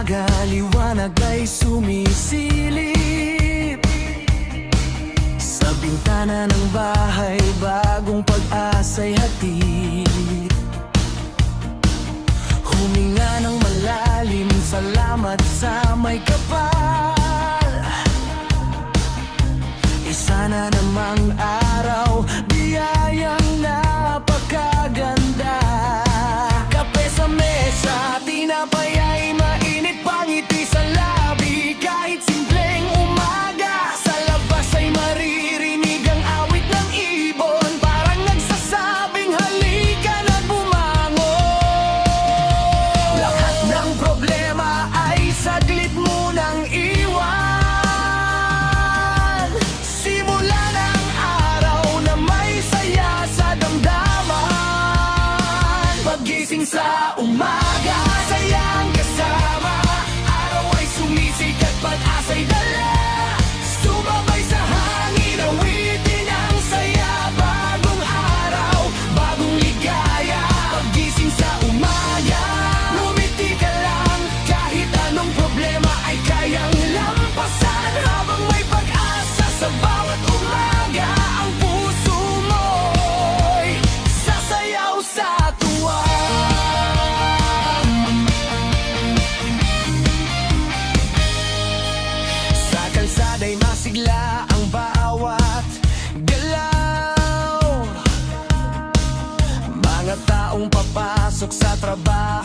umaga, liwanag ay sumisilip sa bintana ng bahay, bagong pag-asa'y hatid. Huminga ng malalim, salamat sa may kapal. Isa na namang araw, biyayang napakaganda. Kape sa mesa, tinapay ay mainit, pangiti sa labi, kahit simpleng umaga. Sa labas ay maririnig ang awit ng ibon, parang nagsasabing halika na bumangon. Lahat ng problema ay saglit munang iwan. Simula ng araw na may saya sa damdaman. Paggising sa umaga, sayang kasama, araw ay sumisikat, pag-asa'y dala. Sumabay sa hangin, awitin ang saya. Bagong araw, bagong ligaya. Paggising sa umaga, ngumiti ka lang, kahit anong problema ay kayang lampasan. Habang may pag-asa sa bawat umaga, ang puso mo'y sasayaw sa tuwa. Sa kalsada'y masigla ang bawat galaw, mga taong papasok sa trabaho